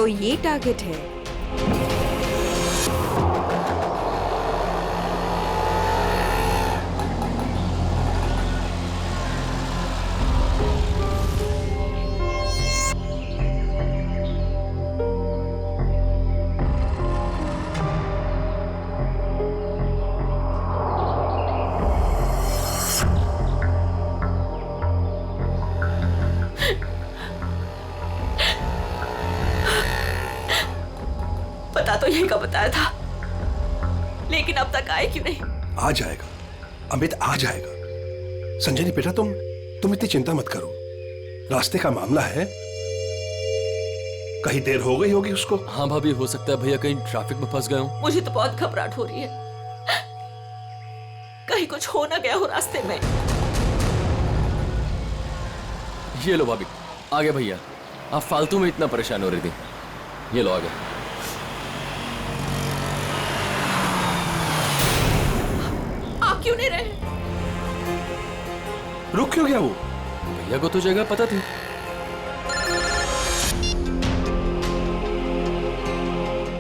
तो ये टारगेट है। तो यही का बताया था, लेकिन अब तक आए क्यों नहीं? आ जाएगा अमित, आ जाएगा। संजनी बेटा तुम इतनी चिंता मत करो, रास्ते का मामला है, कहीं देर हो गई होगी उसको। हाँ भाभी, हो सकता है भैया कहीं ट्रैफिक में फंस गए हो। मुझे तो बहुत घबराहट हो रही है, कहीं कुछ हो ना गया हो रास्ते में। ये लो भाभी, आ गए भैया। आप फालतू में इतना परेशान हो रही थी, ये लो आ गए। क्यों नहीं रहे? रुक क्यों गया वो? भैया को तो जगह पता थी।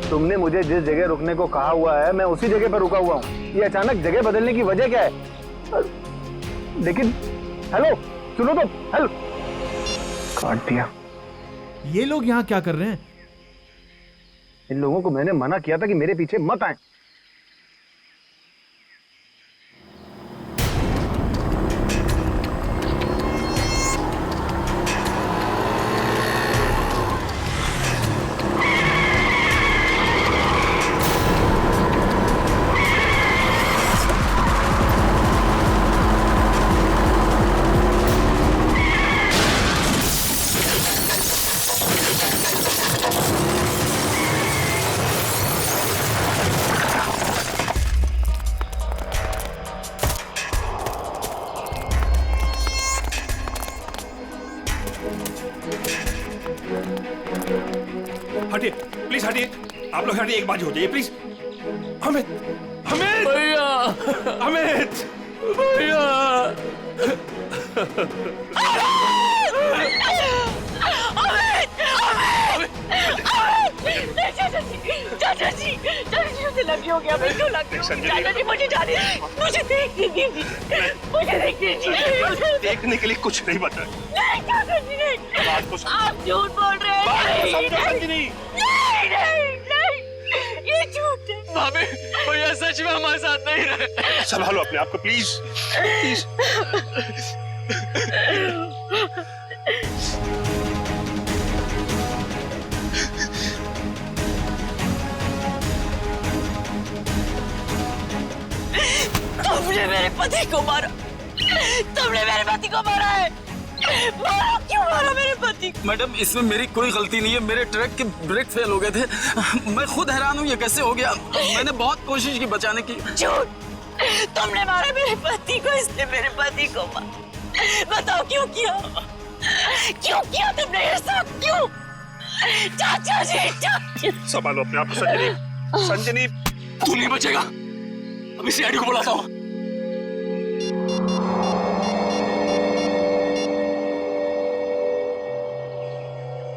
तुमने मुझे जिस जगह रुकने को कहा हुआ है मैं उसी जगह पर रुका हुआ हूँ। ये अचानक जगह बदलने की वजह क्या है? लेकिन हेलो सुनो तो, हेलो। काट दिया। ये लोग यहाँ क्या कर रहे हैं? इन लोगों को मैंने मना किया था कि मेरे पीछे मत आए। हटिए प्लीज, हटिए आप लोग, हटिए, एक बात हो जाइए प्लीज। अमित, अमित भैया, अमित भैया, चाचा जी मुझे लगी हो गया, क्यों लगी? चाचा जी मुझे जाने, मुझे देखने दीजिए, मुझे देखने दीजिए। देखने के लिए कुछ नहीं बता। नहीं चाचा जी नहीं, बात को आप झूठ बोल रहे हैं। नहीं, ये झूठ है। भाभी, भैया सच में हमारे साथ नहीं रहे। संभालो अपने आप को प्लीज, प्लीज। तुमने मेरे पति को मारा, तुमने मेरे पति को मारा है। मारा, क्यों मारा मेरे पति को? मैडम इसमें मेरी कोई गलती नहीं है, मेरे ट्रक के ब्रेक फेल हो गए थे। मैं खुद हैरान हूँ ये कैसे हो गया। मैंने बहुत कोशिश की बचाने की। झूठ, तुमने मारा मेरे पति को, इसने मेरे पति को मारा। बताओ क्यों किया? क्यों किया तुमने ये सब? क्यों? चाचा जी, चाचा। संभालो अपने आप को संजनी, संजनी। तू नहीं बचेगा, अभी सीआईडी को बुलाता हूँ।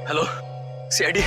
Hello CID.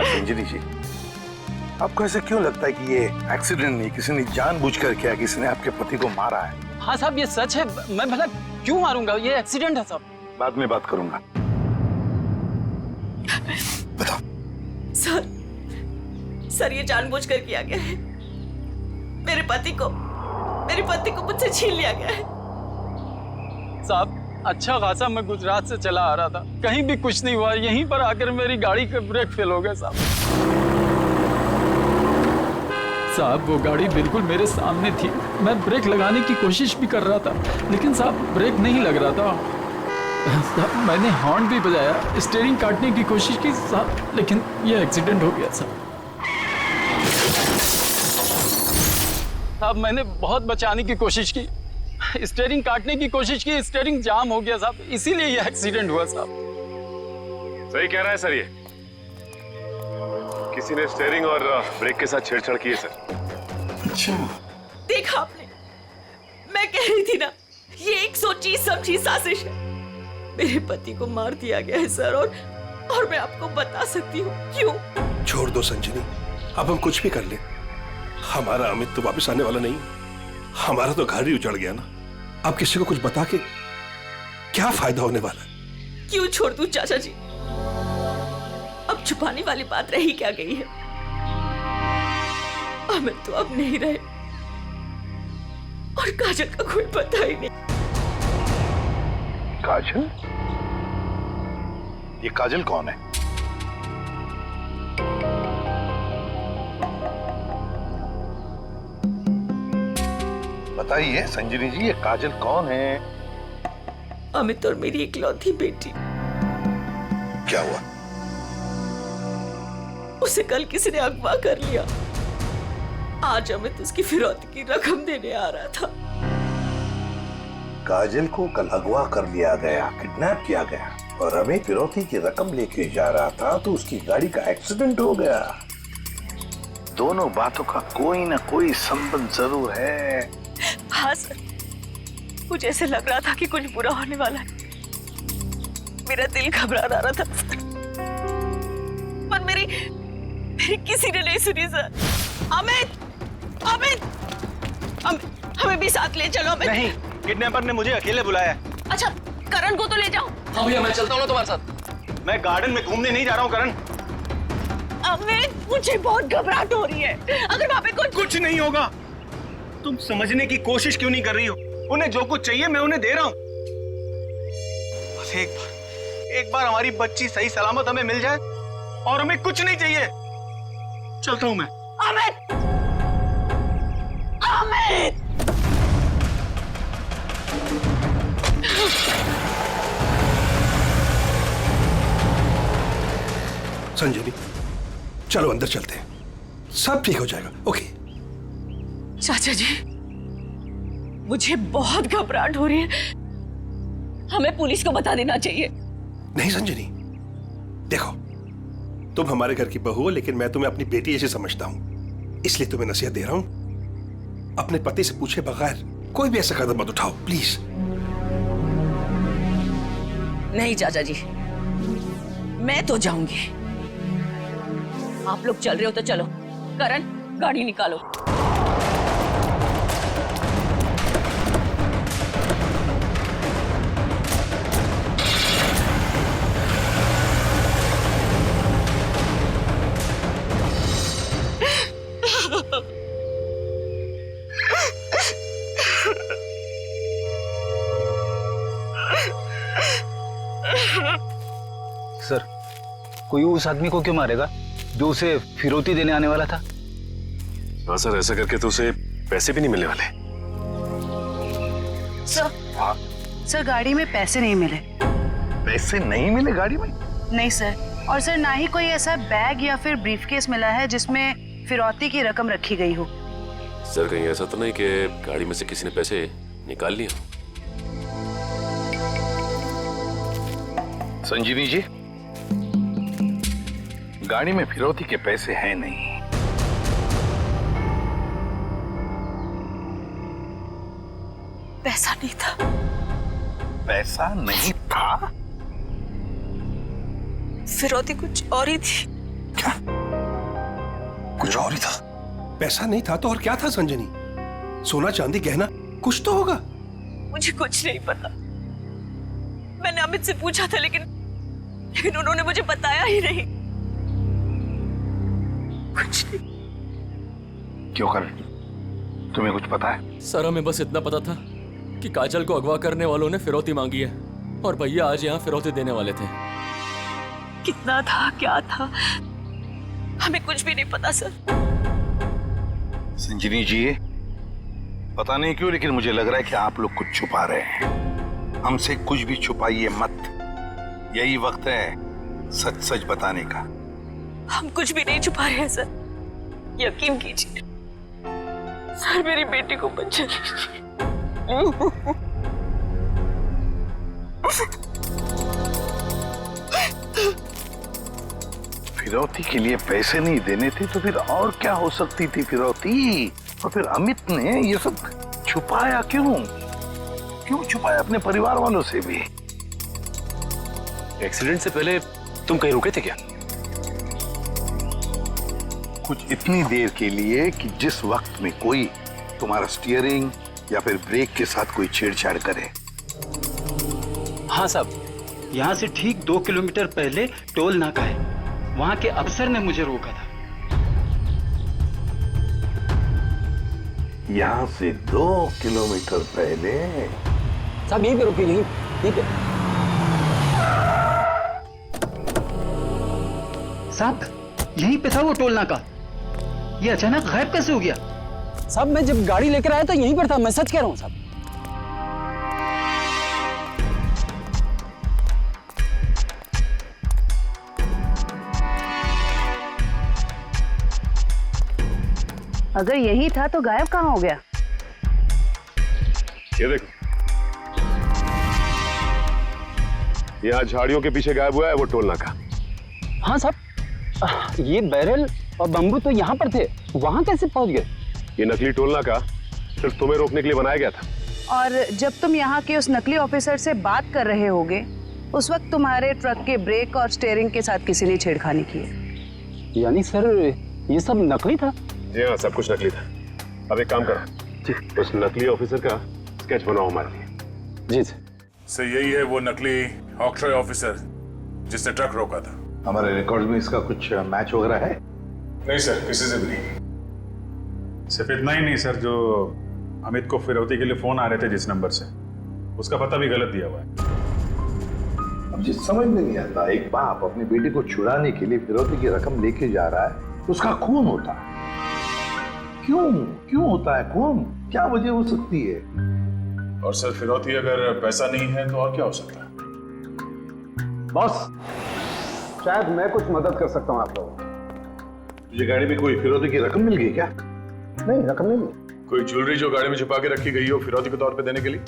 संजनी जी, आपको ऐसे क्यों लगता है कि ये एक्सीडेंट नहीं, किसी ने जानबूझकर किया, किसी ने आपके पति को मारा है? हाँ साहब ये सच है, मैं भला क्यों मारूंगा, ये एक्सीडेंट है साहब। बाद में बात करूंगा। बताओ। सर ये जानबूझकर किया गया है। मेरे पति को मुझसे छीन लिया गया है। साहब अच्छा खासा मैं गुजरात से चला आ रहा था, कहीं भी कुछ नहीं हुआ, यहीं पर आकर मेरी गाड़ी का ब्रेक फेल हो गया साहब। साहब वो गाड़ी बिल्कुल मेरे सामने थी, मैं ब्रेक लगाने की कोशिश भी कर रहा था, लेकिन साहब ब्रेक नहीं लग रहा था। साहब मैंने हॉर्न भी बजाया, स्टीयरिंग काटने की कोशिश की साहब, लेकिन ये एक्सीडेंट हो गया साहब। साहब मैंने बहुत बचाने की कोशिश की, स्टीयरिंग काटने की कोशिश की, स्टीयरिंग जाम हो गया साहब, इसीलिए ये एक्सीडेंट हुआ साहब। सही कह रहा है सर, ये किसी ने स्टीयरिंग और ब्रेक के साथ छेड़छाड़ की है सर। अच्छा, देखा आपने, मैं कह रही थी ना, ये एक सोची समझी साजिश है। मेरे पति को मार दिया गया है सर, और मैं आपको बता सकती हूँ क्यों। छोड़ दो संजनी, अब हम कुछ भी कर ले, हमारा अमित तो वापस आने वाला नहीं, हमारा तो घर ही उजड़ गया ना। अब किसी को कुछ बता के क्या फायदा होने वाला है? क्यों छोड़ दूं चाचा जी, अब छुपाने वाली बात रही क्या गई है। अमित तो अब नहीं रहे, और काजल का कोई पता ही नहीं। काजल? ये काजल कौन है? बताइए संजनी जी, ये काजल कौन है? अमित और मेरी इकलौती बेटी। क्या हुआ? उसे कल किसी ने अगवा कर लिया। आज अमित उसकी फिरौती की रकम देने आ रहा था। काजल को कल अगवा कर लिया गया, किडनैप किया गया, और हमें फिरौती की रकम लेके जा रहा था तो उसकी गाड़ी का एक्सीडेंट हो गया। दोनों बातों का कोई ना कोई संबंध जरूर है। हाँ सर, मुझे ऐसे लग रहा था कि कुछ बुरा होने वाला है। मेरा दिल घबरा रहा था सर, पर मेरी किसी ने नहीं सुनी सर। अमित, अमित, हमें भी साथ ले चलो अमित। नहीं, किडनैपर ने मुझे अकेले बुलाया। अच्छा, करण को तो ले जाओ। हाँ भैया, मैं चलता हूँ ना तुम्हारे साथ। मैं गार्डन में घूमने नहीं जा रहा हूँ करण। अमित, मुझे बहुत घबराहट हो रही है। अगर वहाँ पे कुछ नहीं होगा। तुम समझने की कोशिश क्यों नहीं कर रही हो? उन्हें जो कुछ चाहिए मैं उन्हें दे रहा हूँ। बस एक बार हमारी बच्ची सही सलामत हमें मिल जाए, और हमें कुछ नहीं चाहिए। चलता हूँ मैं। अमित, अमित, संजनी, चलो अंदर चलते हैं, सब ठीक हो जाएगा। ओके चाचा जी, मुझे बहुत घबराहट हो रही है। हमें पुलिस को बता देना चाहिए। नहीं संजनी, देखो, तुम हमारे घर की बहू हो, लेकिन मैं तुम्हें अपनी बेटी ऐसे समझता हूं, इसलिए तुम्हें नसीहत दे रहा हूं, अपने पति से पूछे बगैर कोई भी ऐसा कदम मत उठाओ, प्लीज। नहीं चाचा जी, मैं तो जाऊंगी। आप लोग चल रहे हो तो चलो। करण, गाड़ी निकालो। सर, कोई उस आदमी को क्यों मारेगा जो उसे फिरौती देने आने वाला था? हाँ सर, ऐसा करके तो उसे पैसे भी नहीं मिलने वाले। सर गाड़ी में पैसे नहीं मिले। पैसे नहीं मिले गाड़ी में? नहीं सर, और सर ना ही कोई ऐसा बैग या फिर ब्रीफकेस मिला है जिसमें फिरौती की रकम रखी गई हो। सर कहीं ऐसा तो नहीं कि गाड़ी में से किसी ने पैसे निकाल लिए? संजीवी जी, गाड़ी में फिरौती के पैसे हैं नहीं। पैसा नहीं था। पैसा नहीं था? फिरौती कुछ और ही थी। क्या? कुछ और ही था? पैसा नहीं था तो और क्या था संजनी? सोना चांदी गहना कुछ तो होगा। मुझे कुछ नहीं पता। मैंने अमित से पूछा था, लेकिन उन्होंने मुझे बताया ही नहीं। कुछ नहीं। क्यों कर? तुम्हें कुछ पता है? सर, हमें बस इतना पता था कि काजल को अगवा करने वालों ने फिरौती मांगी है, और भैया आज यहाँ फिरौती देने वाले थे। कितना था, क्या था, हमें कुछ भी नहीं पता सर। संजीवी जी, पता नहीं क्यों लेकिन मुझे लग रहा है कि आप लोग कुछ छुपा रहे हैं। हमसे कुछ भी छुपाइए मत। यही वक्त है सच सच बताने का। हम कुछ भी नहीं छुपा रहे हैं सर, यकीन कीजिए सर, मेरी बेटी को बचा लीजिए। फिरौती के लिए पैसे नहीं देने थे तो फिर और क्या हो सकती थी फिरौती? और फिर अमित ने ये सब छुपाया क्यों? क्यों छुपाया अपने परिवार वालों से भी? एक्सीडेंट से पहले तुम कहीं रुके थे क्या? कुछ इतनी देर के लिए कि जिस वक्त में कोई तुम्हारा स्टीयरिंग या फिर ब्रेक के साथ कोई छेड़छाड़ करे। हाँ साहब, यहाँ से ठीक 2 किलोमीटर पहले टोल नाका है, वहाँ के अफसर ने मुझे रोका था। यहाँ से 2 किलोमीटर पहले? साहब यहीं पे रुकिए, यहीं पे। साहब यहीं पे था वो टोल नाका, ये अचानक गायब कैसे हो गया? साहब मैं जब गाड़ी लेकर आया तो यहीं पर था, मैं सच कह रहा हूँ साहब। अगर यही था तो गायब कहाँ हो गया? ये देखो, यहाँ झाड़ियों के पीछे गायब हुआ है वो टोल नाका। हाँ साहब, ये बैरल और बम्बू तो यहाँ पर थे, वहाँ कैसे पहुँच गए? ये नकली टोल नाका सिर्फ तुम्हें रोकने के लिए बनाया गया था। और जब तुम यहाँ के उस नकली ऑफिसर से बात कर रहे होगे, उस वक्त तुम्हारे ट्रक के ब्रेक और स्टीयरिंग के साथ किसी ने छेड़खानी की है। यानी सर ये सब नकली था? जी हाँ, सब कुछ नकली था। अब एक काम करो, उस नकली ऑफिसर का स्केच बनाओ हमारे लिए। जी सर। सर यही है वो नकली ऑक्ट्रॉय ऑफिसर जिसने ट्रक रोका था। हमारे रिकॉर्ड में इसका कुछ मैच वगैरह है? नहीं सर, किसी से भी नहीं। सिर्फ इतना ही नहीं सर, जो अमित को फिरौती के लिए फोन आ रहे थे जिस नंबर से, उसका पता भी गलत दिया हुआ है। अब जिस समझ में नहीं आता, एक बाप अपनी बेटी को छुड़ाने के लिए फिरौती की रकम लेके जा रहा है, उसका खून होता है। क्यों होता है खून? क्या वजह हो सकती है? और सर फिरौती अगर पैसा नहीं है तो और क्या हो सकता है? बॉस, शायद मैं कुछ मदद कर सकता हूँ आप लोगों को। तुझे गाड़ी में कोई फिरौती की रकम मिल गई क्या? नहीं, रकम नहीं मिली। कोई ज्वेलरी जो गाड़ी में छुपा के रखी गई हो फिरौती के तौर पे देने के लिए?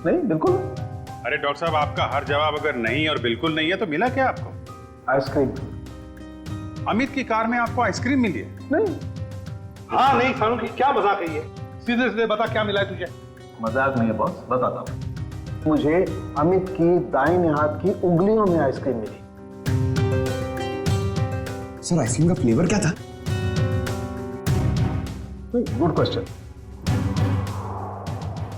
नहीं, बिल्कुल। अरे डॉक्टर साहब, आपका हर जवाब अगर नहीं और बिल्कुल नहीं है तो मिला क्या आपको? आइसक्रीम। अमित की कार में आपको आइसक्रीम मिली है? नहीं। हाँ नहीं फारूकी, क्या मजाक है ये? सीधे सीधे बता क्या मिला है तुझे? मजाक नहीं है बॉस, बताता हूँ। मुझे अमित की दाहिने हाथ की उंगलियों में आइसक्रीम मिली। सर आइसक्रीम का फ्लेवर क्या था? Good question.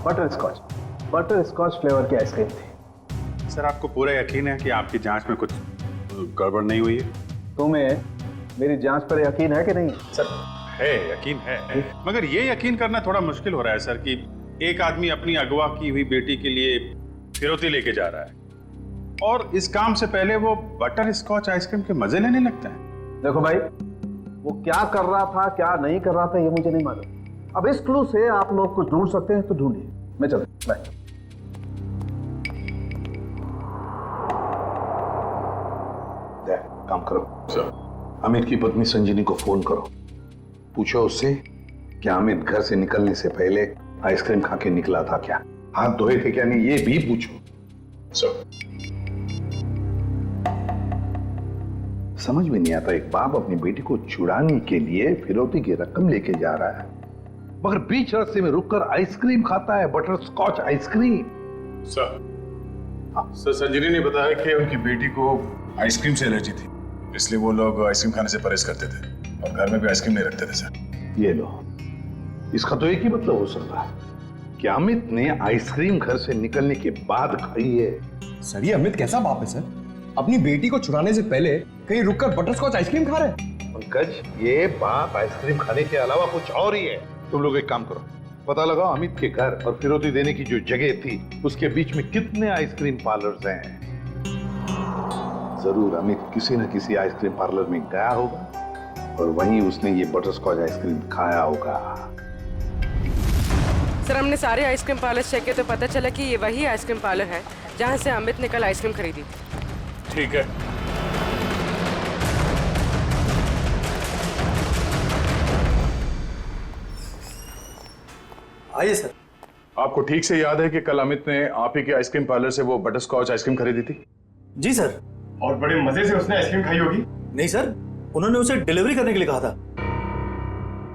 Butterscotch flavour की आइसक्रीम थी। सर आपको पूरा यकीन है कि आपकी जांच में कुछ गड़बड़ नहीं हुई है? तुम्हें मेरी जांच पर यकीन है कि नहीं? सर है, यकीन है, मगर ये यकीन करना थोड़ा मुश्किल हो रहा है सर कि एक आदमी अपनी अगवा की हुई बेटी के लिए फिरौती लेके जा रहा है और इस काम से पहले वो बटर स्कॉच आइसक्रीम के मजे लेने लगता है। देखो भाई, वो क्या कर रहा था क्या नहीं कर रहा था ये मुझे नहीं मालूम। अब इस क्लू से आप लोग कुछ ढूंढ सकते हैं तो ढूंढिए। मैं चलता हूं, बाय। काम करो सर, अमित की पत्नी संजीनी को फोन करो, पूछो उससे कि अमित घर से निकलने से पहले आइसक्रीम खा के निकला था क्या, हाथ धोए थे क्या नहीं, ये भी पूछो सर। समझ में नहीं आता, एक बाप अपनी बेटी को छुड़ाने के लिए फिरौती की रकम लेके जा रहा है मगर बीच रास्ते में रुककर आइसक्रीम खाता है, बटर स्कॉच आइसक्रीम। सर संजीनी ने बताया कि उनकी बेटी को आइसक्रीम से एलर्जी थी, इसलिए वो लोग आइसक्रीम खाने से परहेज करते थे और घर में भी आइसक्रीम नहीं रखते थे सर। ये लो, इसका तो एक ही मतलब हो सकता है कि अमित ने आइसक्रीम घर से निकलने के बाद खाई है। सर ये अमित कैसा बाप है सर? अपनी बेटी को छुड़ाने से पहले कहीं रुककर बटरस्कॉच आइसक्रीम खा रहे हैं। पंकज, ये बाप आइसक्रीम खाने के अलावा कुछ और ही है। तुम लोग एक काम करो, पता लगाओ अमित के घर और फिरौती देने की जो जगह थी उसके बीच में कितने आइसक्रीम पार्लर्स हैं। जरूर अमित किसी न किसी आइसक्रीम पार्लर में गया होगा और वहीं उसने ये बटरस्कॉच आइसक्रीम खाया होगा। सर हमने सारे आइसक्रीम पार्लर चेक किए तो पता चला कि ये वही आइसक्रीम पार्लर है जहाँ से अमित ने कल आइसक्रीम खरीदी थी। ठीक है। आइए सर। आपको ठीक से याद है कि कल अमित ने आप ही के आइसक्रीम पार्लर से वो बटर स्कॉच आइसक्रीम खरीदी थी? जी सर। और बड़े मजे से उसने आइसक्रीम खाई होगी। नहीं सर, उन्होंने उसे डिलीवरी करने के लिए कहा था।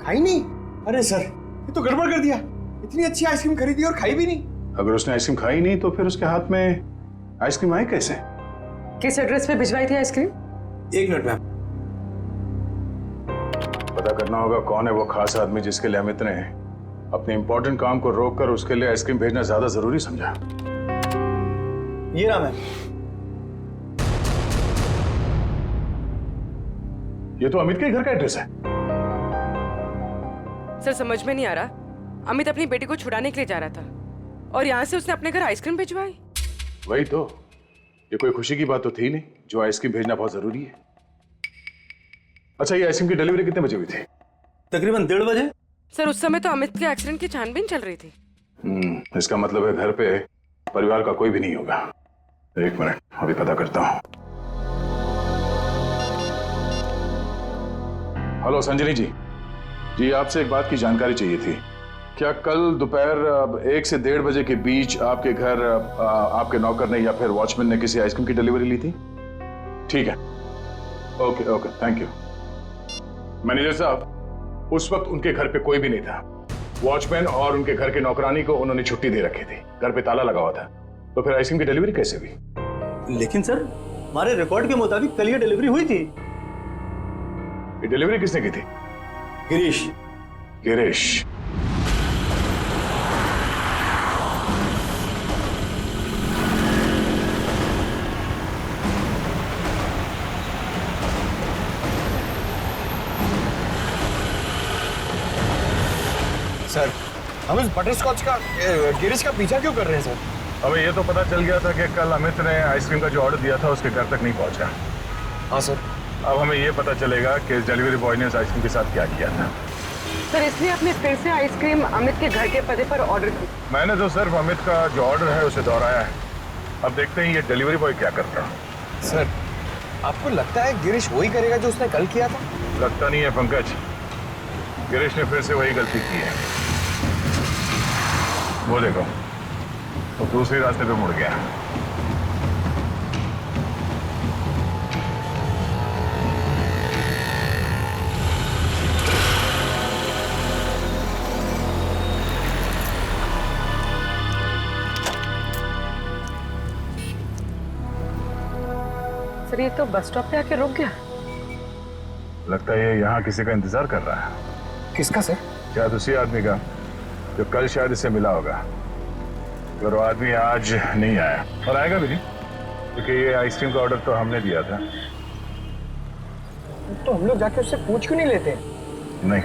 खाई नहीं? अरे सर, ये तो गड़बड़ कर दिया। इतनी अच्छी आइसक्रीम खरीदी और खाई भी नहीं। अगर उसने आइसक्रीम खाई नहीं तो फिर उसके हाथ में आइसक्रीम आई कैसे? किस एड्रेस पे भिजवाई थी आइसक्रीम? 1 minute ma'am. पता करना होगा कौन है वो खास आदमी जिसके लिए अमित ने अपने इंपॉर्टेंट काम को रोककर उसके लिए आइसक्रीम भेजना ज्यादा जरूरी समझा। ये रहा मैम। ये तो अमित के घर का एड्रेस है। सर समझ में नहीं आ रहा, अमित अपनी बेटी को छुड़ाने के लिए जा रहा था और यहाँ से उसने अपने घर आइसक्रीम भिजवाई। वही तो, ये कोई खुशी की बात तो थी नहीं जो आइसक्रीम भेजना बहुत जरूरी है। अच्छा, ये आइसक्रीम की डिलीवरी कितने बजे हुई थी? तकरीबन 1:30 बजे। सर उस समय तो अमित के एक्सीडेंट की छानबीन चल रही थी। इसका मतलब है घर पे परिवार का कोई भी नहीं होगा। 1 मिनट, अभी पता करता हूँ। हेलो संजनी जी। जी, आपसे एक बात की जानकारी चाहिए थी। क्या कल दोपहर 1 से 1:30 बजे के बीच आपके घर आपके नौकर ने या फिर वॉचमैन ने किसी आइसक्रीम की डिलीवरी ली थी? ठीक है, okay okay, thank you. Manager साहब, उस वक्त उनके घर पे कोई भी नहीं था। वॉचमैन और उनके घर के नौकरानी को उन्होंने छुट्टी दे रखी थी, घर पे ताला लगा हुआ था। तो फिर आइसक्रीम की डिलीवरी कैसे हुई? लेकिन सर, हमारे रिकॉर्ड के मुताबिक कल ये डिलीवरी हुई थी। ये डिलीवरी किसने की थी? गिरीश। गिरीश। सर, हम इस बटरस्कॉच का गिरीश का पीछा क्यों कर रहे हैं सर? हमें ये तो पता चल गया था कि कल अमित ने आइसक्रीम का जो ऑर्डर दिया था उसके घर तक नहीं पहुंचा। हाँ सर। अब हमें ये पता चलेगा कि डिलीवरी बॉय ने इस आइसक्रीम के साथ क्या किया था। सर इसलिए आपने फिर से आइसक्रीम अमित के घर के पते पर ऑर्डर की? मैंने तो सिर्फ अमित का जो ऑर्डर है उसे दोहराया है। अब देखते हैं ये डिलीवरी बॉय क्या करता है। सर, आपको लगता है गिरीश वही करेगा जो उसने कल किया था? लगता नहीं है पंकज, गिरीश ने फिर से वही गलती की है। वो देखो, वो दूसरे रास्ते पे मुड़ गया। सर ये तो बस स्टॉप पे आके रुक गया। लगता है ये यहाँ किसी का इंतजार कर रहा है। किसका सर? शायद उसी आदमी का जो कल शायद इससे मिला होगा। अगर वो आदमी आज नहीं आया, और आएगा भी नहीं, क्योंकि ये आइसक्रीम का ऑर्डर तो हमने दिया था। तो हम लोग जाके उससे पूछ क्यों नहीं लेते? नहीं,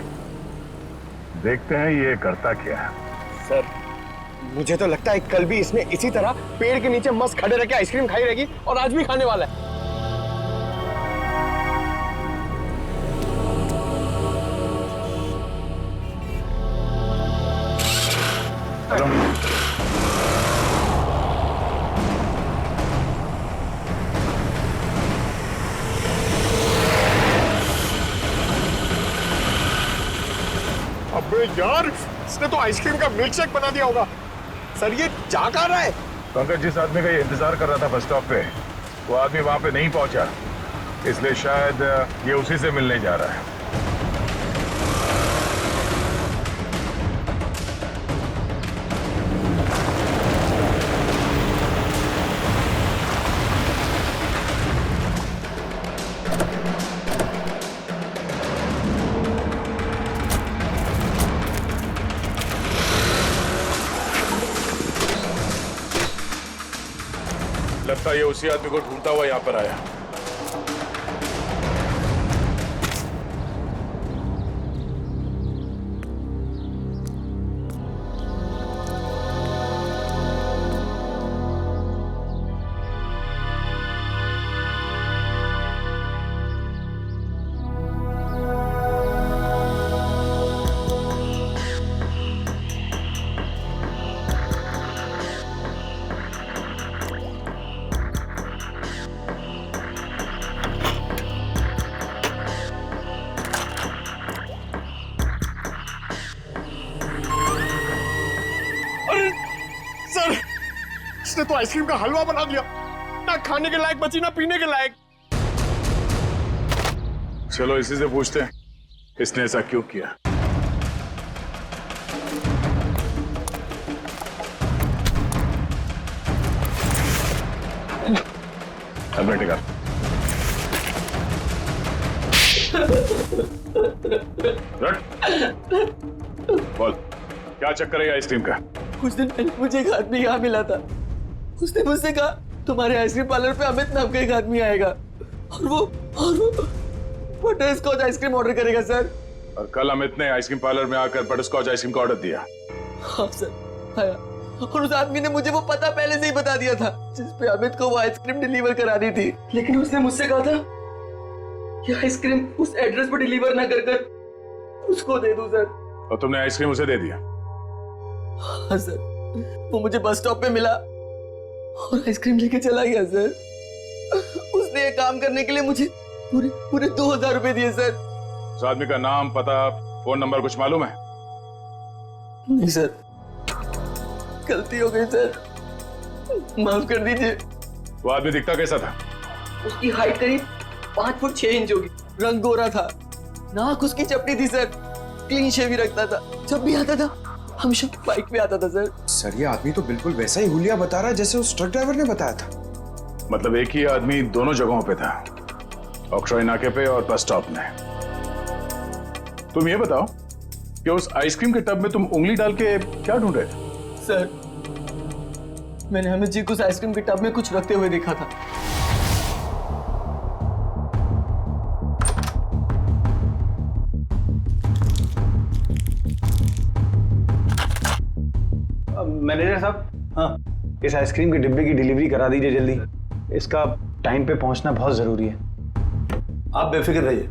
देखते हैं ये करता क्या है। सर, मुझे तो लगता है कल भी इसने इसी तरह पेड़ के नीचे मस्त खड़े रह के आइसक्रीम खाई रहेगी और आज भी खाने वाला है। अबे यार, इसने तो आइसक्रीम का मिल्क शेक बना दिया होगा। सर ये जा कहाँ रहा है? पंकज, जिस आदमी का ये इंतजार कर रहा था बस स्टॉप पे, वो आदमी वहां पे नहीं पहुंचा, इसलिए शायद ये उसी से मिलने जा रहा है। लगता है ये उसी आदमी को ढूंढता हुआ यहाँ पर आया। इसने तो आइसक्रीम का हलवा बना दिया, ना खाने के लायक बची ना पीने के लायक। चलो इसी से पूछते हैं इसने ऐसा क्यों किया। हेलमेट निकाल। बोल क्या चक्कर है आइसक्रीम का? कुछ दिन पहले मुझे एक आदमी यहाँ मिला था। उसने मुझसे कहा तुम्हारे आइसक्रीम पार्लर पे अमित नाम का एक आदमी आएगा और वो बटर स्कॉच आइसक्रीम ऑर्डर करेगा सर। और कल अमित ने आइसक्रीम पार्लर में आकर बटर स्कॉच आइसक्रीम का ऑर्डर दिया। हाँ सर आया, और उस आदमी ने मुझे वो पता पहले से ही बता दिया था जिस पे अमित को वो आइसक्रीम डिलीवर करानी थी। लेकिन उसने मुझसे कहा था कि आइसक्रीम उस एड्रेस पर डिलीवर ना कर उसको दे दूं सर। और तुमने आइसक्रीम उसे दे दिया? हाँ सर, वो मुझे बस स्टॉप पे मिला और आइसक्रीम लेके चला गया सर। उसने ये काम करने के लिए मुझे पूरे 2000 रुपए दिए सर। उस आदमी का नाम, पता, फोन नंबर कुछ मालूम है? नहीं सर, गलती हो गई सर, माफ कर दीजिए। वो आदमी दिखता कैसा था? उसकी हाइट करीब 5 फुट 6 इंच होगी, रंग गोरा था, नाक उसकी चपटी थी सर, क्लीन शेव ही रखता था, जब भी आता था हमेशा बाइक पे आता था सर। सर ये आदमी तो बिल्कुल वैसा ही हुलिया बता रहा है जैसे उस ट्रक ड्राइवर ने बताया था। मतलब एक ही आदमी दोनों जगहों पे था, ऑक्ट्रॉय नाके पे और बस स्टॉप में। तुम ये बताओ कि उस आइसक्रीम के टब में तुम उंगली डाल के क्या ढूंढ रहे थे? सर मैंने अमित जी को उस आइसक्रीम के टब में कुछ रखते हुए देखा था। मैनेजर साहब, हाँ, इस आइसक्रीम के डिब्बे की डिलीवरी करा दीजिए जल्दी। इसका टाइम पे पहुंचना बहुत जरूरी है। आप बेफिक्र रहिए,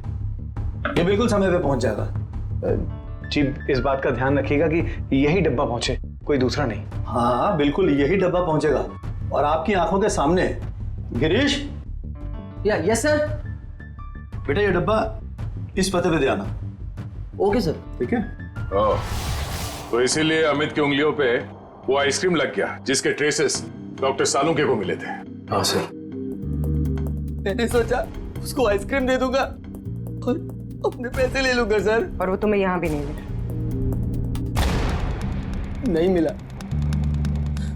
ये बिल्कुल समय पे पहुंच जाएगा। जी इस बात का ध्यान रखिएगा कि यही डब्बा पहुंचे, कोई दूसरा नहीं। हाँ बिल्कुल यही डब्बा पहुंचेगा और आपकी आंखों के सामने। Girish, yes sir. बेटा ये डब्बा इस पते पे दे आना। Okay sir. ठीक है। तो इसीलिए अमित की उंगलियों पे वो आइसक्रीम लग गया जिसके ट्रेसेस डॉक्टर सालुंके को मिले थे। हाँ सर। मैंने सोचा उसको आइसक्रीम दे दूंगा और अपने पैसे ले लूंगा सर। और वो तुम्हें यहाँ भी नहीं मिला। नहीं मिला।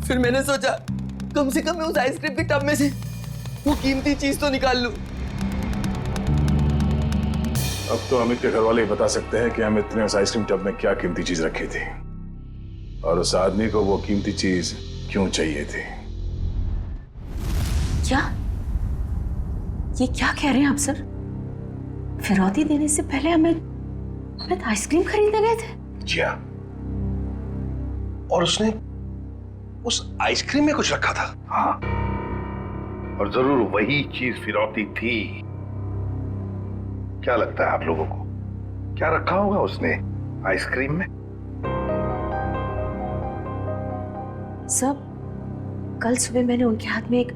फिर मैंने सोचा कम से कम मैं उस आइसक्रीम के टब में से वो कीमती चीज तो निकाल लूं। अब तो अमित के घर वाले ही बता सकते हैं कि अमित ने उस आइसक्रीम टब में क्या कीमती चीज रखी थी और उस आदमी को वो कीमती चीज क्यों चाहिए थी। क्या ये क्या कह रहे हैं आप सर? फिरौती देने से पहले अमित आइसक्रीम खरीदने गए थे? जी हाँ, और उसने उस आइसक्रीम में कुछ रखा था। हाँ, और जरूर वही चीज फिरौती थी। क्या लगता है आप लोगों को, क्या रखा होगा उसने आइसक्रीम में? सब कल सुबह मैंने उनके हाथ में एक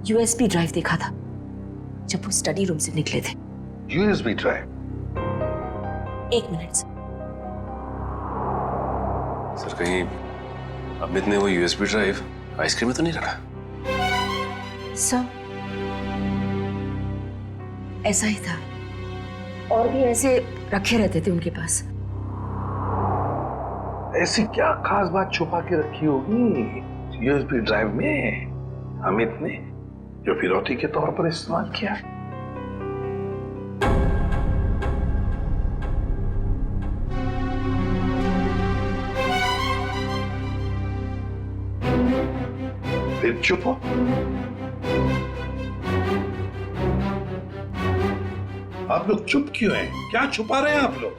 यूएसबी ड्राइव देखा था जब वो स्टडी रूम से निकले थे। USB drive? 1 मिनट सर, कहीं अमित ने वो यूएसबी ड्राइव आइसक्रीम में तो नहीं रखा? सर ऐसा ही था, और भी ऐसे रखे रहते थे उनके पास। ऐसी क्या खास बात छुपा के रखी होगी यूएसबी ड्राइव में अमित ने, जो फिरौती के तौर पर इस्तेमाल किया? फिर चुप हो। आप लोग चुप क्यों हैं? क्या छुपा रहे हैं आप लोग?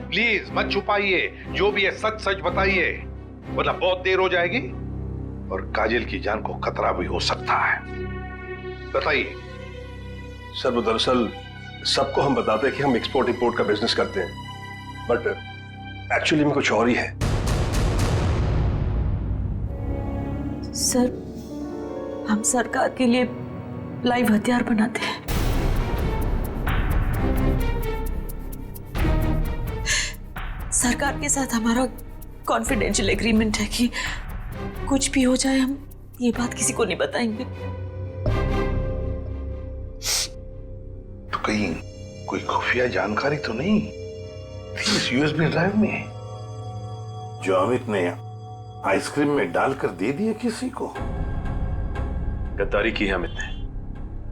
प्लीज मत छुपाइए, जो भी है सच सच बताइए, वरना बहुत देर हो जाएगी और काजल की जान को खतरा भी हो सकता है। बताइए। सर वो दरअसल सबको हम बताते हैं कि हम एक्सपोर्ट इंपोर्ट का बिजनेस करते हैं, बट एक्चुअली में कुछ और ही है। सर हम सरकार के लिए लाइव हथियार बनाते हैं। सरकार के साथ हमारा कॉन्फिडेंशियल एग्रीमेंट है कि कुछ भी हो जाए हम ये बात किसी को नहीं बताएंगे। तो कहीं कोई खुफिया जानकारी तो नहीं थी इस यूएसबी ड्राइव में जो अमित ने आइसक्रीम में डालकर दे दिया किसी को? गद्दारी की है अमित ने,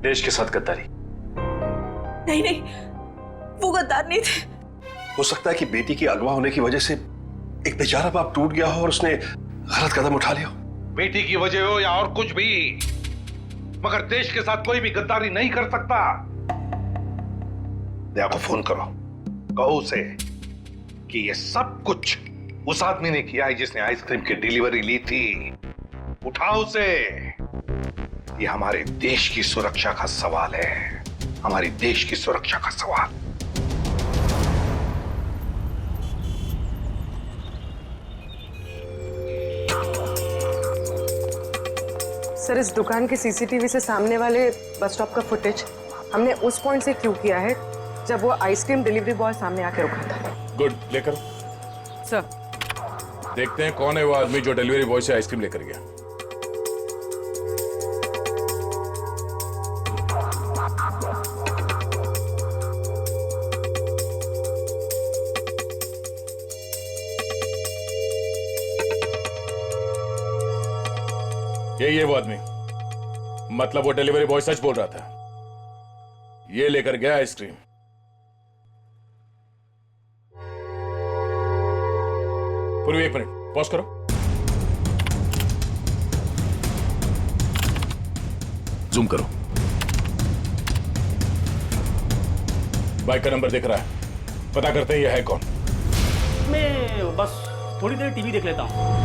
देश के साथ गद्दारी। नहीं नहीं, वो गद्दार नहीं थे। हो सकता है कि बेटी की अगवा होने की वजह से एक बेचारा बाप टूट गया हो और उसने गलत कदम उठा लिया हो। बेटी की वजह हो या और कुछ भी, मगर देश के साथ कोई भी गद्दारी नहीं कर सकता। दया को फोन करो, कहो उसे कि ये सब कुछ उस आदमी ने किया है जिसने आइसक्रीम की डिलीवरी ली थी। उठाओ उसे। ये हमारे देश की सुरक्षा का सवाल है, हमारे देश की सुरक्षा का सवाल। सर, इस दुकान के सीसीटीवी से सामने वाले बस स्टॉप का फुटेज हमने उस पॉइंट से क्यों किया है जब वो आइसक्रीम डिलीवरी बॉय सामने आके रुका था। गुड, लेकर सर देखते हैं कौन है वो आदमी जो डिलीवरी बॉय से आइसक्रीम लेकर गया। ये वो आदमी, मतलब वो डिलीवरी बॉय सच बोल रहा था, ये लेकर गया आइसक्रीम। पूर्वी, एक मिनट पॉज करो। जूम करो। बाइक का नंबर दिख रहा है, पता करते हैं ये है कौन। मैं बस थोड़ी देर टीवी देख लेता हूँ।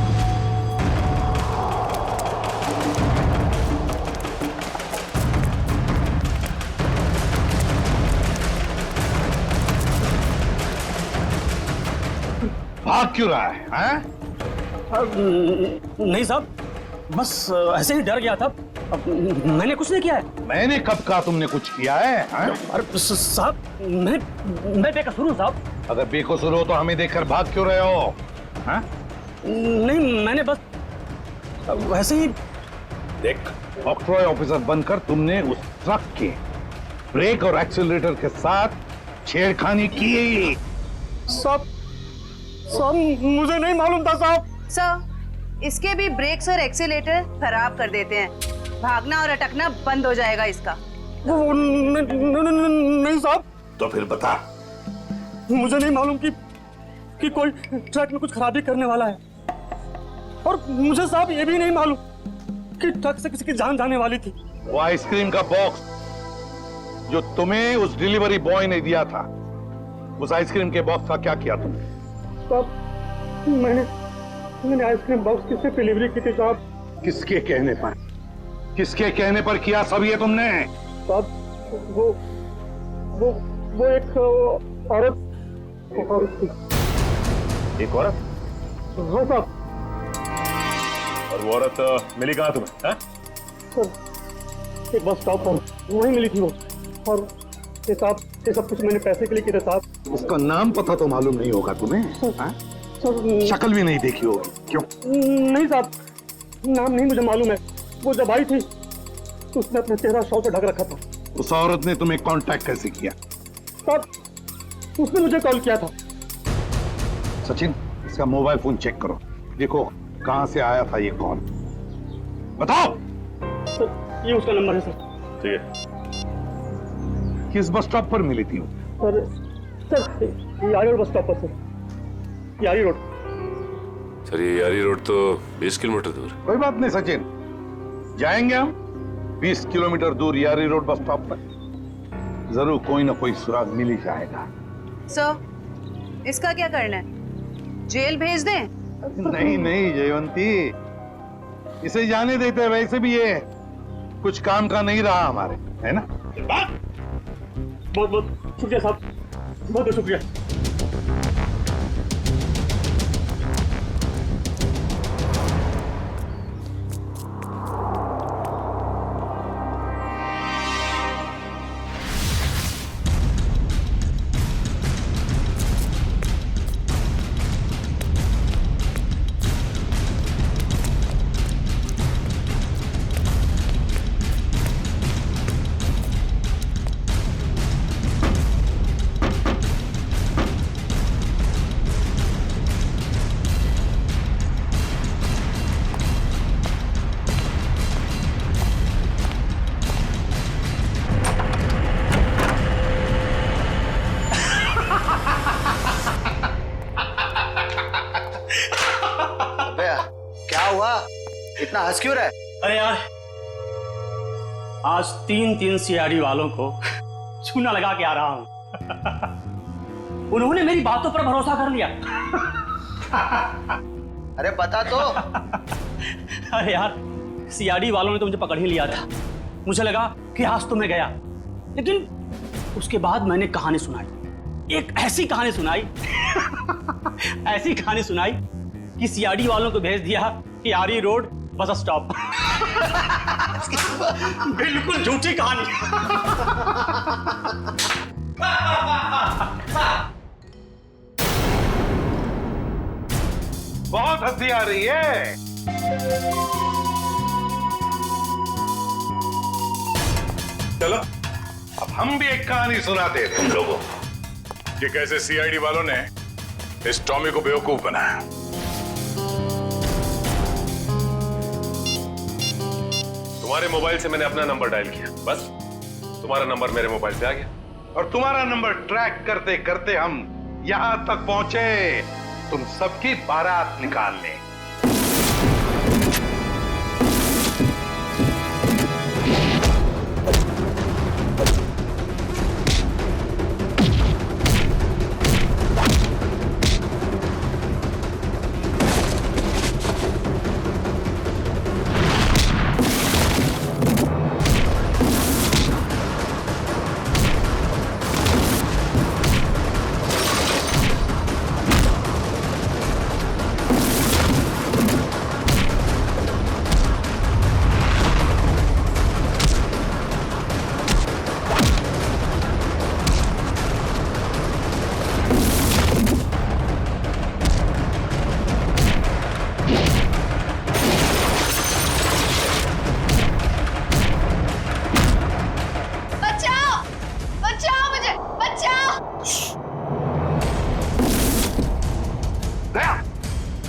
भाग क्यों रहा है, हैं? नहीं साहब, बस ऐसे ही डर गया था। मैंने कुछ नहीं किया है। मैंने कब कहा तुमने कुछ किया है, हैं? अरे साहब, मैं बेकसूर हूँ साहब। अगर बेकसूर हो तो हमें देखकर भाग क्यों रहे हो, हैं? नहीं, मैंने बस वैसे ही। देख, ऑक्ट्रॉय ऑफिसर बनकर तुमने उस ट्रक के ब्रेक और एक्सीलरेटर के साथ छेड़खानी की। साहब मुझे नहीं मालूम था साहब। सर, इसके भी ब्रेक्स और एक्सीलेटर खराब कर देते हैं, भागना और अटकना बंद हो जाएगा इसका। नहीं साहब। तो फिर बता। मुझे नहीं मालूम कि कोई ट्रक में कुछ खराबी करने वाला है, और मुझे साहब ये भी नहीं मालूम कि ट्रक से किसी की जान जाने वाली थी। वो आइसक्रीम का बॉक्स जो तुम्हें उस डिलीवरी बॉय ने दिया था, उस आइसक्रीम के बॉक्स का क्या किया तुमने? साहब, मैंने आइसक्रीम बॉक्स किससे डिलीवरी की थी साहब? किसके कहने पर? किसके कहने पर किया सब ये तुमने? साहब, वो एक औरत थी। एक औरत? हाँ साहब। और वो औरत मिली कहाँ तुम्हें, हैं? सर, एक बस स्टॉप पर वहीं मिली थी वो, और ये साहब, ये सब कुछ मैंने पैसे के लिए किया साहब। उसका नाम पता तो मालूम नहीं होगा तुम्हें? शक्ल भी नहीं देखी होगी, क्यों? नहीं साहब, नाम नहीं मुझे मालूम है। वो जब आई थी तो उसने अपना चेहरा शॉल से ढक रखा था। उस औरत ने तुम्हें कांटेक्ट कैसे किया? साहब, उसने मुझे कॉल किया था। सचिन, इसका मोबाइल फोन चेक करो, देखो कहां से आया था ये कॉल। बताओ। सर, ये उसका नंबर है सर। ठीक है। किस बस स्टॉप पर मिली थी वो? सर, यारी रोड बस स्टॉप पर सर। यारी रोड। सर, ये यारी रोड तो 20 किलोमीटर दूर। कोई बात नहीं सचिन, जाएंगे हम 20 किलोमीटर दूर यारी रोड बस स्टॉप पर। जरूर कोई ना कोई सुराग मिल ही जाएगा। सर, इसका क्या करना है? जेल भेज दें? नहीं जयवंती, इसे जाने देते हैं। वैसे भी ये कुछ काम का नहीं रहा हमारे, है ना? बहुत बहुत शुक्रिया साहब, बहुत बहुत शुक्रिया। हुआ? इतना हंस क्यों रहा है? अरे यार, आज 3 सीआईडी वालों को चूना लगा के आ रहा हूं। उन्होंने मेरी बातों पर भरोसा कर लिया। अरे बता तो। अरे यार, सीआईडी वालों ने तो मुझे पकड़ ही लिया था। मुझे लगा कि आज तो मैं गया, लेकिन उसके बाद मैंने कहानी सुनाई, एक ऐसी कहानी सुनाई ऐसी कहानी सुनाई कि सीआईडी वालों को भेज दिया कि आरी रोड बस स्टॉप। बिल्कुल झूठी कहानी। बहुत हंसी आ रही है। चलो अब हम भी एक कहानी सुनाते हैं तुम लोगों को कि कैसे सीआईडी वालों ने इस टॉमी को बेवकूफ बनाया। तुम्हारे मोबाइल से मैंने अपना नंबर डायल किया, बस तुम्हारा नंबर मेरे मोबाइल पे आ गया। और तुम्हारा नंबर ट्रैक करते करते हम यहां तक पहुंचे तुम सबकी बारात निकालने।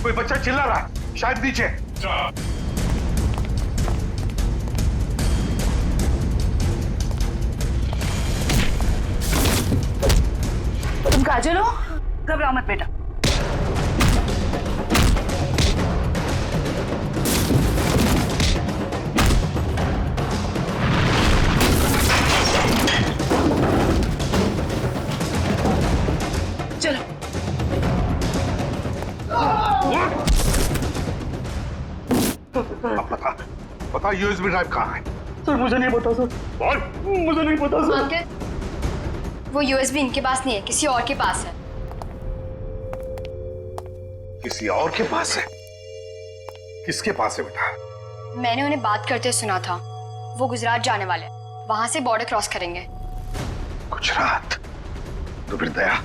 कोई बच्चा चिल्ला रहा है, शायद नीचे। तुम काजल हो? घबराओ मत बेटा। चलो। पता यूएसबी ड्राइव कहाँ है? सर मुझे नहीं पता सर। बोल। मुझे नहीं पता सर। अंकल, वो यूएसबी इनके पास नहीं है, किसी और के पास है। किसी और के पास है? किसके पास है बेटा? मैंने उन्हें बात करते सुना था। वो गुजरात जाने वाले, वहां से बॉर्डर क्रॉस करेंगे। गुजरात? तो फिर दया,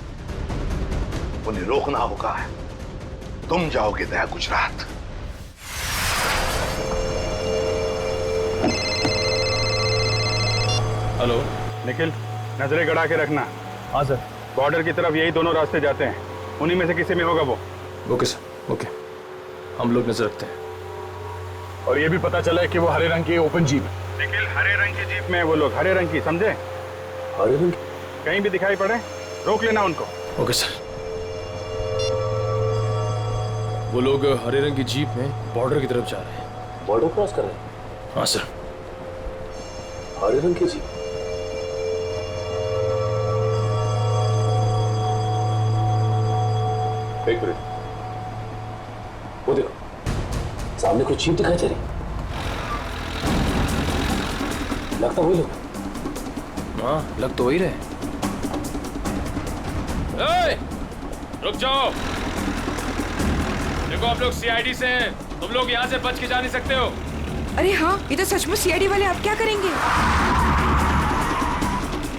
उन्हें रोकना होगा। तुम जाओगे दया गुजरात। हेलो निखिल, नजरें गड़ा के रखना। हाँ सर। बॉर्डर की तरफ यही दोनों रास्ते जाते हैं, उन्हीं में से किसी में होगा वो। ओके सर, ओके, हम लोग नजर रखते हैं। और ये भी पता चला है कि वो हरे रंग की ओपन जीप है। निखिल, हरे रंग की जीप में वो लोग, हरे रंग की, समझे? हरे रंग? कहीं भी दिखाई पड़े रोक लेना उनको। Okay sir. वो लोग हरे रंग की जीप में बॉर्डर की तरफ जा रहे हैं। बॉर्डर क्रॉस कर रहे हैं? हाँ सर। हरे रंग की जीप? एक मिनट, वो देखो सामने कोई जीप दिखाई दे रही, लगता वही लोग। हाँ, लग तो वही रहे। रुक जाओ, देखो आप लोग सीआईडी से हैं, तुम लोग यहाँ से बच के जा नहीं सकते हो। अरे हाँ, ये तो सचमुच सीआईडी वाले। आप क्या करेंगे?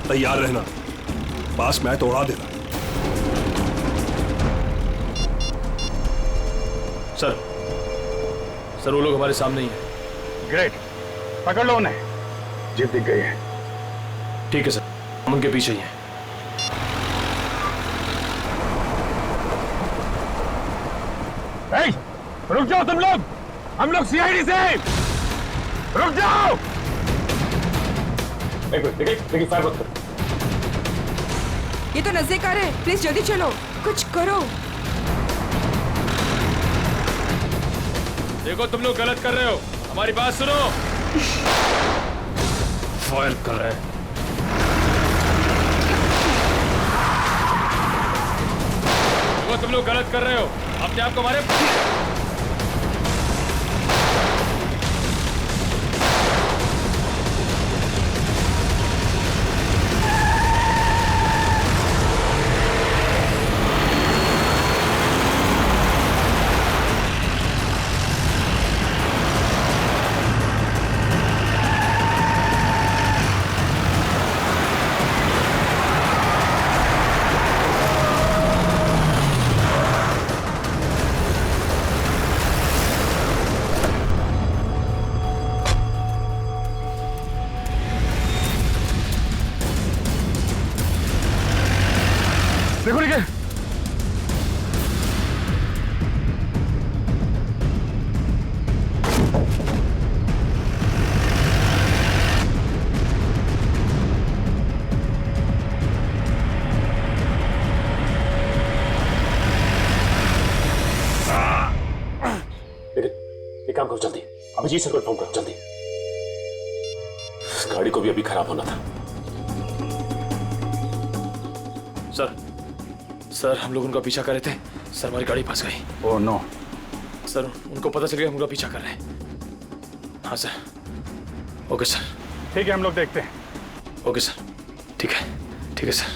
तैयार रहना, पास मैं तो उड़ा देना। सर वो लोग हमारे सामने ही हैं। ग्रेट, पकड़ लो उन्हें। जीप दिख गई है। ठीक है सर, हम उनके पीछे ही हैं। रुक जाओ तुम लोग, हम लोग सीआईडी से। रुक जाओ। एक मिनट, देखिए फायर मत करो। ये तो नजदीक आ रहे हैं, प्लीज जल्दी चलो, कुछ करो। देखो तुम लोग गलत कर रहे हो, हमारी बात सुनो। फायर कर रहे हैं। देखो तुम लोग गलत कर रहे हो, अपने आप को मारे। देखो निकल। एक काम करो जल्दी, अभिजीत सर को इन्फॉर्म करो जल्दी। इस गाड़ी को भी अभी खराब होना था। सर हम लोग उनका पीछा कर रहे थे, सर हमारी गाड़ी फंस गई। Oh no. सर उनको पता चल गया हम उनका पीछा कर रहे हैं। हाँ सर। Okay sir. ठीक है, हम लोग देखते हैं। ओके सर, ठीक है सर।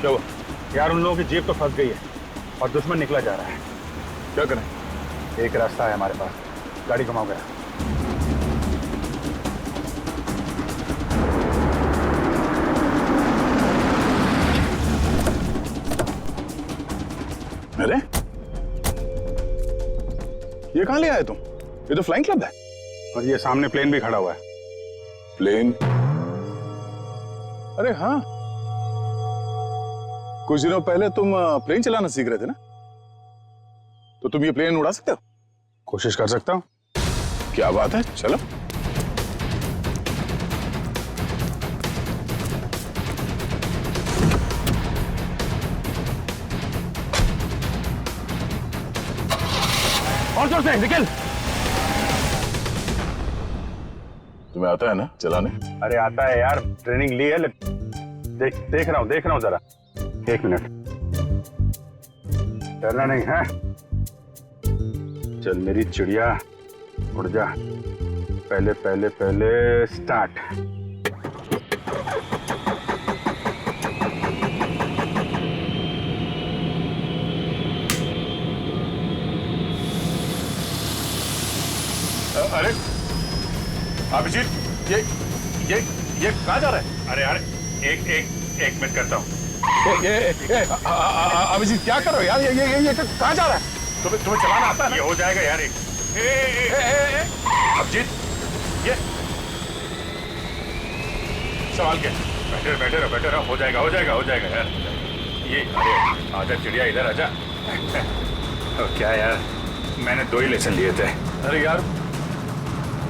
क्या हुआ? यार उन लोगों की जीप तो फंस गई है और दुश्मन निकला जा रहा है। क्या करें? एक रास्ता है हमारे पास, गाड़ी घुमाओ गया। अरे ये कहां ले आए तुम? ये तो फ्लाइंग क्लब है। और ये सामने प्लेन भी खड़ा हुआ है। प्लेन? अरे हाँ, कुछ दिनों पहले तुम प्लेन चलाना सीख रहे थे ना, तो तुम ये प्लेन उड़ा सकते हो? कोशिश कर सकता हूँ। क्या बात है, चलो। और जोर से निकल। तुम्हें आता है ना चलाने? अरे आता है यार, ट्रेनिंग ली है। देख रहा हूँ जरा। एक मिनट, डरना नहीं है। चल मेरी चिड़िया, उड़ जा। पहले स्टार्ट। अरे अभिजीत, ये कहाँ जा रहा है? अरे यार एक मिनट करता हूँ। अभिजीत क्या कर रहे हो यार? ये कहाँ जा रहा है? तुम्हें चलाना आता है ना? ये हो जाएगा यार। अभिजीत, ये सवाल क्या? बैठे रहो। हो जाएगा यार। ये अरे आजा चिड़िया, इधर आजा। क्या यार, मैंने 2 ही लेसन लिए थे। अरे यार,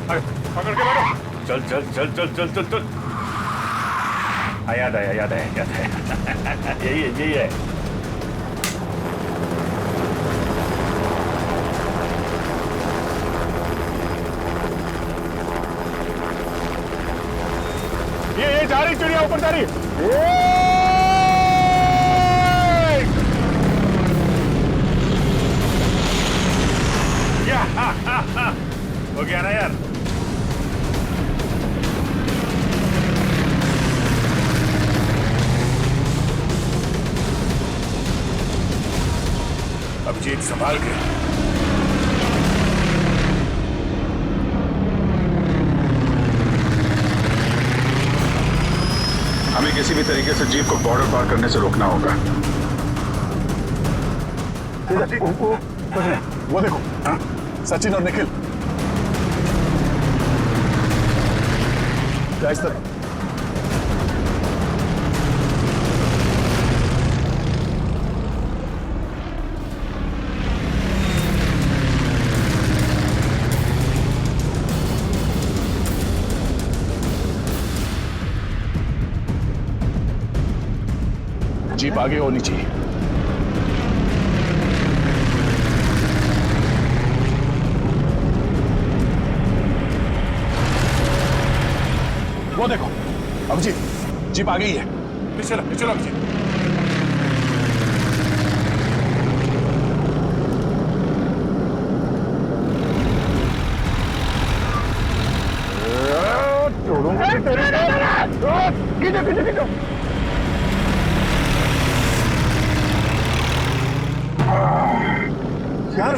अरे पकड़ के बैठो। चल। याद आया। यही है। ये जा रही चिड़िया, ऊपर जा रही। हो गया ना यार। अभिजीत संभाल के। हमें किसी भी तरीके से जीप को बॉर्डर पार करने से रोकना होगा। वो देखो, हाँ? सचिन और निखिल। क्या इस तरह? जीप आगे होनी चाहिए। जीप आ गई है। चलो चलो अभिजीत। यार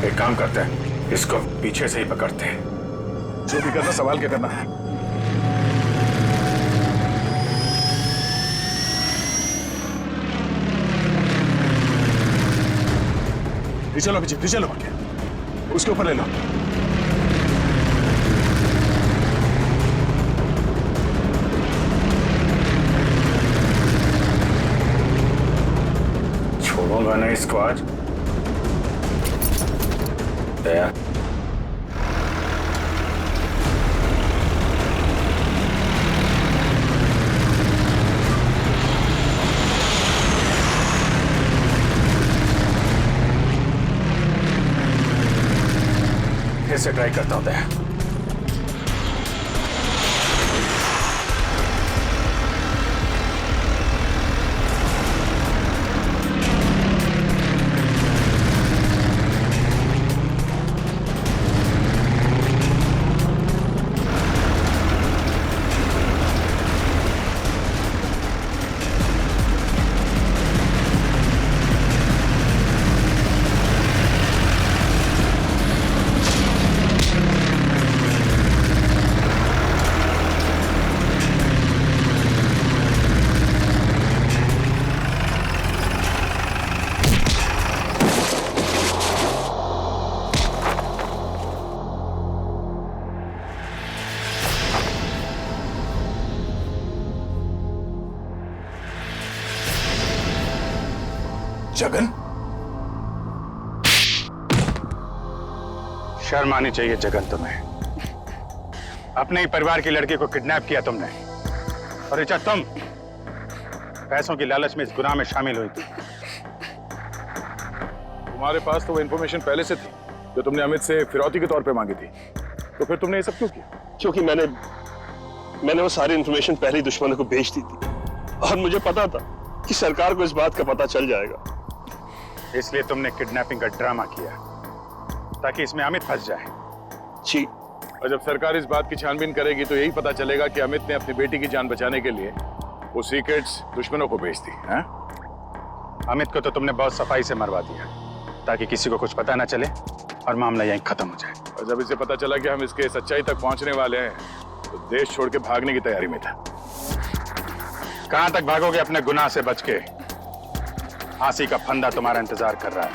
एक काम करते हैं, इसको पीछे से ही पकड़ते हैं। जो भी करना संभाल के करना है। चलो अभिजीत, चलो आगे, उसके ऊपर ले लो। छोड़ूंगा ना इसको आज। दया फिर से ट्राई करता हूं। दया जगन, शर्म आनी चाहिए जगन तुम्हें। अपने ही परिवार की लड़की को किडनैप किया तुमने, और ऋचा तुम पैसों की लालच में इस गुनाह में शामिल हुई थी। तुम्हारे पास तो वो इन्फॉर्मेशन पहले से थी जो तुमने अमित से फिरौती के तौर पे मांगी थी, तो फिर तुमने ये सब क्यों किया? क्योंकि मैंने वो सारी इन्फॉर्मेशन पहले ही दुश्मनों को भेज दी थी, और मुझे पता था कि सरकार को इस बात का पता चल जाएगा। इसलिए तुमने किडनैपिंग का ड्रामा किया ताकि इसमें अमित फंस जाए। जी। और जब सरकार इस बात की छानबीन करेगी तो यही पता चलेगा कि अमित ने अपनी बेटी की जान बचाने के लिए वो सीक्रेट्स दुश्मनों को भेज दी। अमित को तो तुमने बहुत सफाई से मरवा दिया ताकि किसी को कुछ पता ना चले और मामला यहीं खत्म हो जाए। और जब इसे पता चला कि हम इसके सच्चाई तक पहुंचने वाले हैं तो देश छोड़ के भागने की तैयारी में था। कहां तक भागोगे अपने गुनाह से बच के? फांसी का फंदा तुम्हारा इंतजार कर रहा है।